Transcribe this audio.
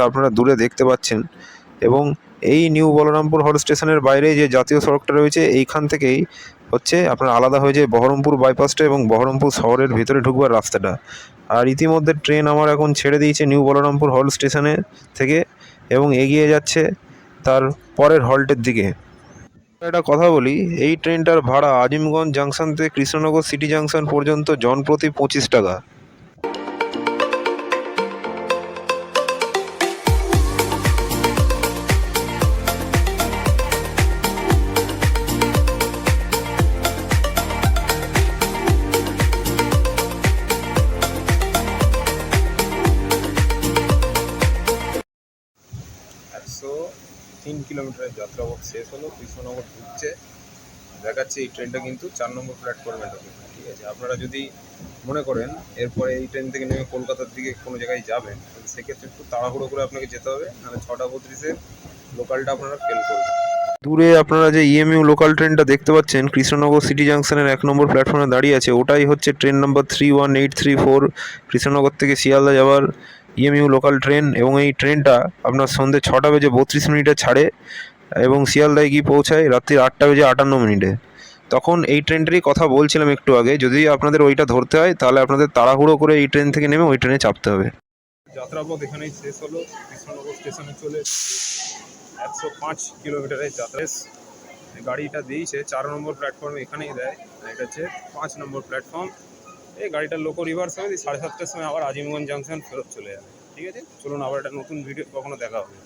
আপনারা দূরে দেখতে পাচ্ছেন। এবং এই নিউ বলরামপুর হল স্টেশনের বাইরে যে জাতীয় সড়কটা রয়েছে এইখান থেকেই হচ্ছে আপনার আলাদা হয়ে যায় বহরমপুর বাইপাসটা এবং বহরমপুর শহরের ভিতরে ঢুকবার রাস্তাটা। আর ইতিমধ্যে ট্রেন আমার এখন ছেড়ে দিয়েছে নিউ বলরামপুর হল স্টেশনে থেকে এবং এগিয়ে যাচ্ছে তার পরের হল্টের দিকে। একটা কথা বলি, এই ট্রেনটার ভাড়া আজিমগঞ্জ জাংশন থেকে কৃষ্ণনগর সিটি জাংশন পর্যন্ত জনপ্রতি 25 টাকা। একশো 3 কিলোমিটারের যাত্রাপথ শেষ হলো, কৃষ্ণনগর ঢুকছে, দেখাচ্ছে এই ট্রেনটা কিন্তু 4 নম্বর প্ল্যাটফর্মে ঢোকে। ঠিক আছে, আপনারা যদি মনে করেন এরপরে এই ট্রেন থেকে নেমে কলকাতার দিকে কোনো জায়গায় যাবেন, সেক্ষেত্রে একটু তাড়াহুড়ো করে আপনাকে যেতে হবে, নাহলে 6:32-এর লোকালটা আপনারা ফেল করবেন। দূরে আপনারা যে ইএমইউ লোকাল ট্রেনটা দেখতে পাচ্ছেন কৃষ্ণনগর সিটি জাংশনের 1 নম্বর প্ল্যাটফর্মে দাঁড়িয়ে আছে, ওটাই হচ্ছে ট্রেন নাম্বার 31834 কৃষ্ণনগর থেকে শিয়ালদা যাওয়ার ইএমইউ লোকাল ট্রেন। এবং এই ট্রেনটা আপনার সন্ধ্যে 6:32 ছাড়ে এবং শিয়ালদায় গিয়ে পৌঁছায় রাত্রি 8:58। তখন এই ট্রেনটারই কথা বলছিলাম একটু আগে, যদি আপনাদের ওইটা ধরতে হয় তাহলে আপনাদের তাড়াহুড়ো করে এই ট্রেন থেকে নেমে ওই ট্রেনে চাপতে হবে। যাত্রাপথ এখানেই শেষ হলো, কৃষ্ণনগর স্টেশনে চলে 105 কিলোমিটারের যাত্রা। গাড়িটা দিয়েছে 4 নম্বর প্ল্যাটফর্মে, এখানেই দেয়, এটা হচ্ছে 5 নম্বর প্ল্যাটফর্ম। এই গাড়িটার লোকো রিভার্স হবে, 7:30টার সময় আবার আজিমগঞ্জ জাংশন ফেরত চলে যাবে। ঠিক আছে, চলুন আবার একটা নতুন ভিডিও কখনো দেখা হবে।